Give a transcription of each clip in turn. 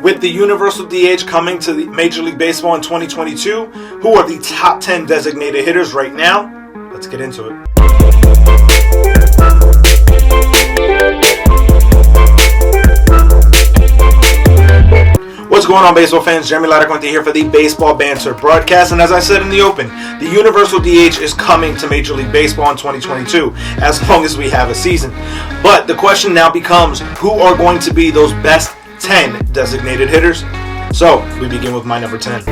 With the universal DH coming to the Major League Baseball in 2022, who are the top 10 designated hitters right now? Let's get into it. What's going on, baseball fans? Jeremy Laracuente here for the Baseball Banter Broadcast. And as I said in the open, the universal DH is coming to Major League Baseball in 2022, as long as we have a season. But the question now becomes, who are going to be those best 10 designated hitters? So, we begin with my number 10.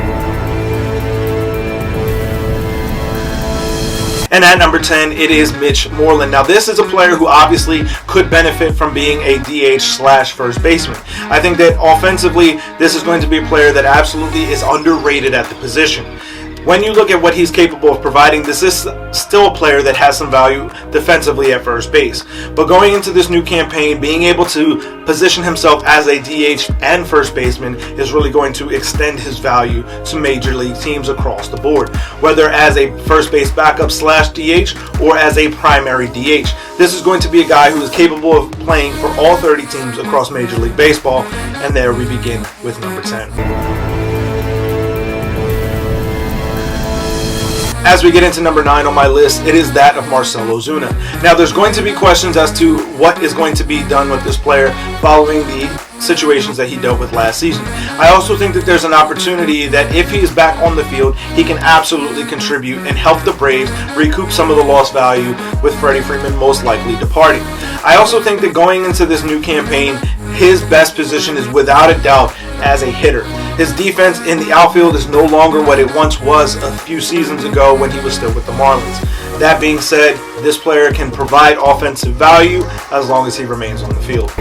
And at number 10, it is Mitch Moreland. Now, this is a player who obviously could benefit from being a DH/first baseman. I think that offensively, this is going to be a player that absolutely is underrated at the position. When you look at what he's capable of providing, this is still a player that has some value defensively at first base. But going into this new campaign, being able to position himself as a DH and first baseman is really going to extend his value to major league teams across the board, whether as a first base backup/DH or as a primary DH. This is going to be a guy who is capable of playing for all 30 teams across Major League Baseball, and there we begin with number 10. As we get into number 9 on my list, it is that of Marcel Ozuna. Now, there's going to be questions as to what is going to be done with this player following the situations that he dealt with last season. I also think that there's an opportunity that if he is back on the field, he can absolutely contribute and help the Braves recoup some of the lost value with Freddie Freeman most likely departing. I also think that going into this new campaign, his best position is without a doubt as a hitter. His defense in the outfield is no longer what it once was a few seasons ago when he was still with the Marlins. That being said, this player can provide offensive value as long as he remains on the field.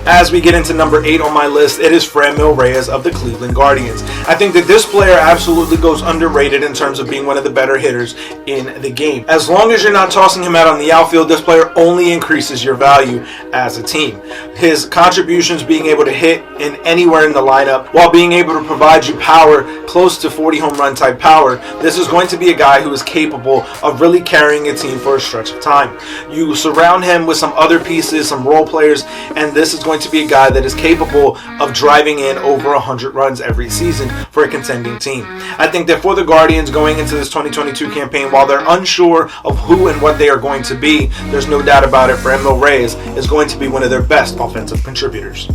As we get into number 8 on my list, it is Reyes of the Cleveland Guardians. I think that this player absolutely goes underrated in terms of being one of the better hitters in the game. As long as you're not tossing him out on the outfield, this player only increases your value as a team. His contributions being able to hit in anywhere in the lineup while being able to provide you power, close to 40 home run type power, this is going to be a guy who is capable of really carrying a team for a stretch of time. You surround him with some other pieces, some role players, and this is going to be a guy that is capable of driving in over 100 runs every season for a contending team. I think that for the Guardians going into this 2022 campaign, while they're unsure of who and what they are going to be, there's no doubt about it, Reyes is going to be one of their best offensive contributors.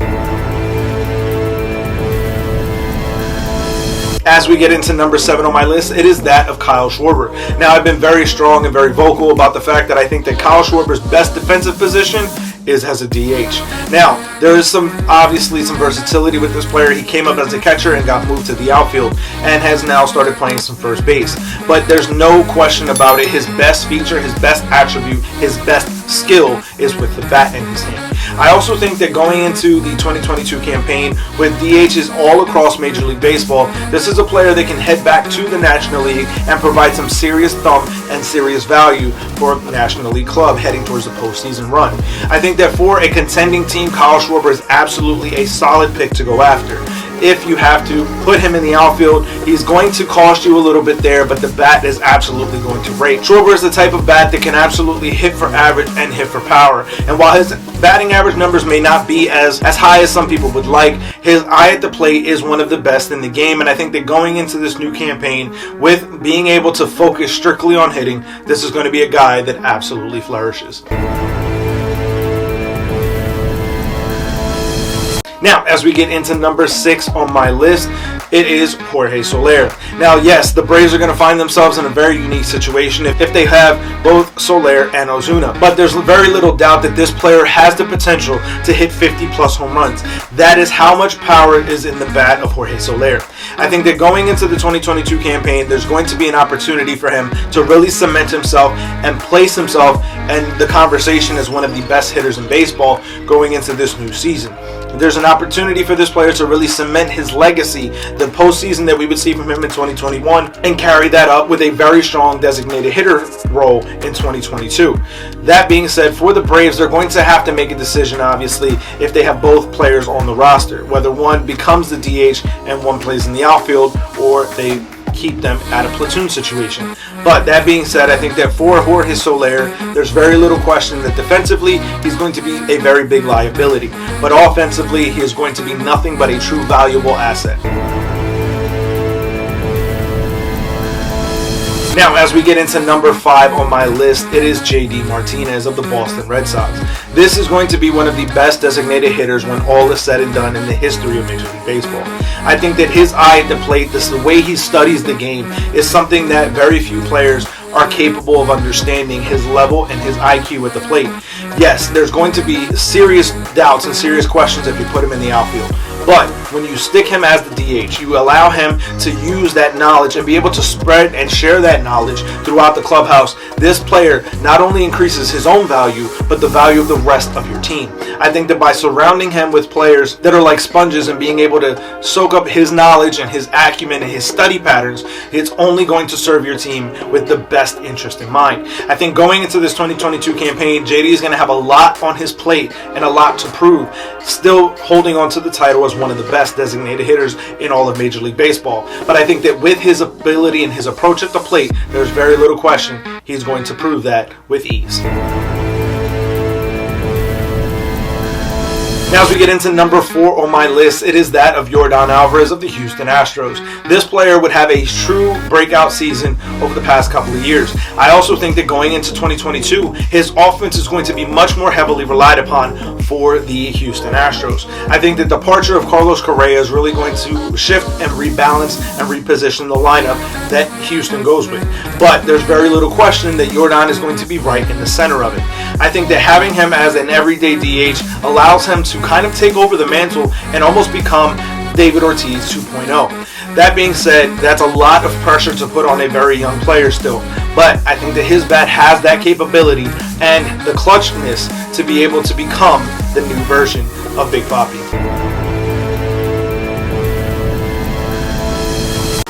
As we get into number 7 on my list, it is that of Kyle Schwarber. Now, I've been very strong and very vocal about the fact that I think that Kyle Schwarber's best defensive position is as a DH. Now, there is obviously some versatility with this player. He came up as a catcher and got moved to the outfield and has now started playing some first base. But there's no question about it. His best feature, his best attribute, his best skill is with the bat in his hand. I also think that going into the 2022 campaign with DHs all across Major League Baseball, this is a player that can head back to the National League and provide some serious thump and serious value for a National League club heading towards the postseason run. I think that for a contending team, Kyle Schwarber is absolutely a solid pick to go after. If you have to put him in the outfield, he's going to cost you a little bit there, but the bat is absolutely going to rate. Schwarber is the type of bat that can absolutely hit for average and hit for power. And while his batting average numbers may not be as high as some people would like, his eye at the plate is one of the best in the game. And I think that going into this new campaign with being able to focus strictly on hitting, this is going to be a guy that absolutely flourishes. Now, as we get into number 6 on my list, it is Jorge Soler. Now, yes, the Braves are going to find themselves in a very unique situation if they have both Soler and Ozuna. But there's very little doubt that this player has the potential to hit 50-plus home runs. That is how much power is in the bat of Jorge Soler. I think that going into the 2022 campaign, there's going to be an opportunity for him to really cement himself and place himself in the conversation as one of the best hitters in baseball going into this new season. There's an opportunity for this player to really cement his legacy, the postseason that we would see from him in 2021, and carry that up with a very strong designated hitter role in 2022. That being said, for the Braves, they're going to have to make a decision, obviously, if they have both players on the roster, whether one becomes the DH and one plays in the outfield, or they keep them at a platoon situation. But that being said, I think that for Jorge Soler, there's very little question that defensively, he's going to be a very big liability. But offensively, he is going to be nothing but a true valuable asset. Now, as we get into number 5 on my list, it is J.D. Martinez of the Boston Red Sox. This is going to be one of the best designated hitters when all is said and done in the history of Major League Baseball. I think that his eye at the plate, the way he studies the game, is something that very few players are capable of understanding, his level and his IQ at the plate. Yes, there's going to be serious doubts and serious questions if you put him in the outfield. But when you stick him as the DH, you allow him to use that knowledge and be able to spread and share that knowledge throughout the clubhouse. This player not only increases his own value, but the value of the rest of your team. I think that by surrounding him with players that are like sponges and being able to soak up his knowledge and his acumen and his study patterns, it's only going to serve your team with the best interest in mind. I think going into this 2022 campaign, JD is going to have a lot on his plate and a lot to prove, still holding on to the title as one of the best designated hitters in all of Major League Baseball. But I think that with his ability and his approach at the plate, there's very little question he's going to prove that with ease. Now, as we get into number 4 on my list, it is that of Yordan Alvarez of the Houston Astros. This player would have a true breakout season over the past couple of years. I also think that going into 2022, his offense is going to be much more heavily relied upon for the Houston Astros. I think the departure of Carlos Correa is really going to shift and rebalance and reposition the lineup that Houston goes with. But there's very little question that Yordan is going to be right in the center of it. I think that having him as an everyday DH allows him to kind of take over the mantle and almost become David Ortiz 2.0. That being said, that's a lot of pressure to put on a very young player still. But I think that his bat has that capability and the clutchness to be able to become the new version of Big Papi.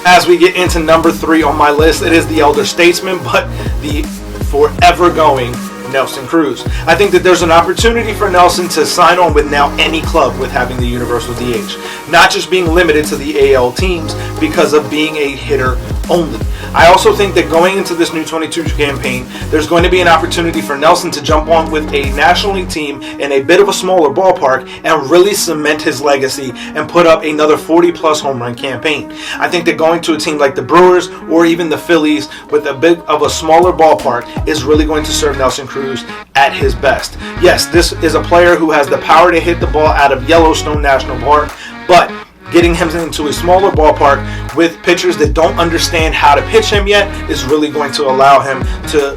As we get into number 3 on my list, it is the elder statesman, but the forever going Nelson Cruz. I think that there's an opportunity for Nelson to sign on with now any club with having the universal DH, not just being limited to the AL teams because of being a hitter only. I also think that going into this new 22 campaign, there's going to be an opportunity for Nelson to jump on with a National League team in a bit of a smaller ballpark and really cement his legacy and put up another 40-plus home run campaign. I think that going to a team like the Brewers or even the Phillies with a bit of a smaller ballpark is really going to serve Nelson Cruz at his best. Yes, this is a player who has the power to hit the ball out of Yellowstone National Park, but getting him into a smaller ballpark with pitchers that don't understand how to pitch him yet is really going to allow him to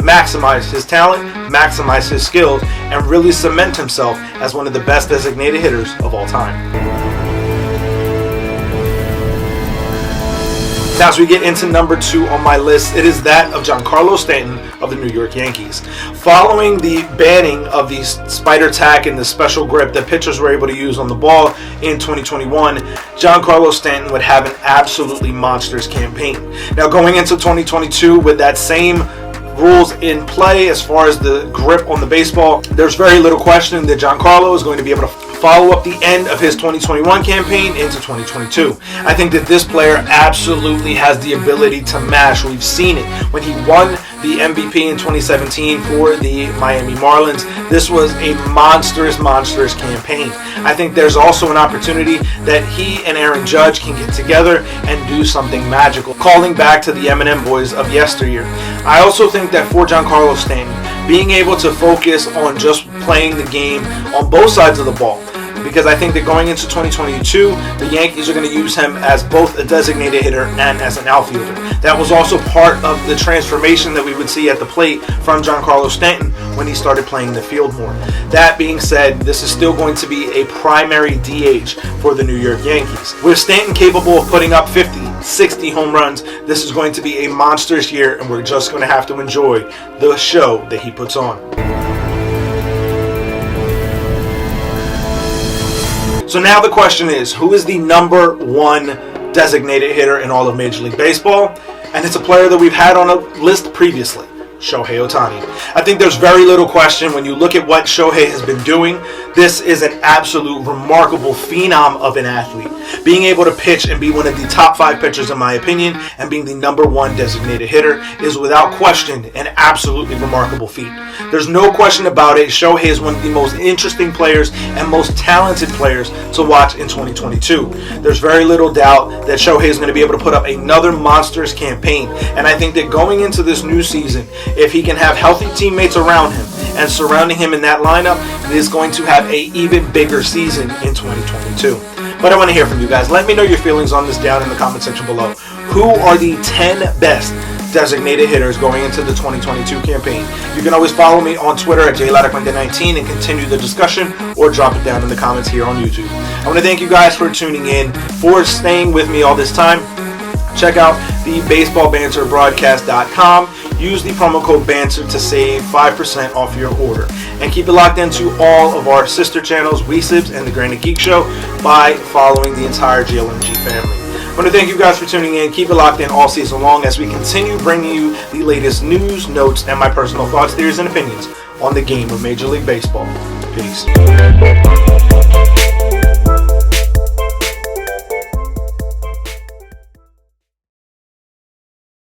maximize his talent, maximize his skills, and really cement himself as one of the best designated hitters of all time. Now, as we get into number 2 on my list, it is that of Giancarlo Stanton of the New York Yankees. Following the banning of the spider tack and the special grip that pitchers were able to use on the ball in 2021, Giancarlo Stanton would have an absolutely monstrous campaign. Now, going into 2022 with that same rules in play as far as the grip on the baseball, there's very little question that Giancarlo is going to be able to follow up the end of his 2021 campaign into 2022. I think that this player absolutely has the ability to mash. We've seen it when he won the MVP in 2017 for the Miami Marlins. This was a monstrous campaign. I think there's also an opportunity that he and Aaron Judge can get together and do something magical, calling back to the Eminem boys of yesteryear. I also think that for Giancarlo Stanton, being able to focus on just playing the game on both sides of the ball, because I think that going into 2022, the Yankees are going to use him as both a designated hitter and as an outfielder. That was also part of the transformation that we would see at the plate from Giancarlo Stanton when he started playing the field more. That being said, this is still going to be a primary DH for the New York Yankees. With Stanton capable of putting up 50, 60 home runs, this is going to be a monstrous year, and we're just going to have to enjoy the show that he puts on. So now the question is, who is the number 1 designated hitter in all of Major League Baseball? And it's a player that we've had on a list previously. Shohei Otani. I think there's very little question when you look at what Shohei has been doing. This is an absolute remarkable phenom of an athlete. Being able to pitch and be one of the top 5 pitchers in my opinion, and being the number 1 designated hitter is without question an absolutely remarkable feat. There's no question about it. Shohei is one of the most interesting players and most talented players to watch in 2022. There's very little doubt that Shohei is going to be able to put up another monstrous campaign, and I think that going into this new season, if he can have healthy teammates around him and surrounding him in that lineup, he is going to have an even bigger season in 2022. But I want to hear from you guys. Let me know your feelings on this down in the comment section below. Who are the 10 best designated hitters going into the 2022 campaign? You can always follow me on Twitter at JLaracuente19 and continue the discussion, or drop it down in the comments here on YouTube. I want to thank you guys for tuning in, for staying with me all this time. Check out the Baseball Banter Broadcast.com. Use the promo code BANTER to save 5% off your order. And keep it locked into all of our sister channels, WeSibs and The Granite Geek Show, by following the entire GLMG family. I want to thank you guys for tuning in. Keep it locked in all season long as we continue bringing you the latest news, notes, and my personal thoughts, theories, and opinions on the game of Major League Baseball. Peace.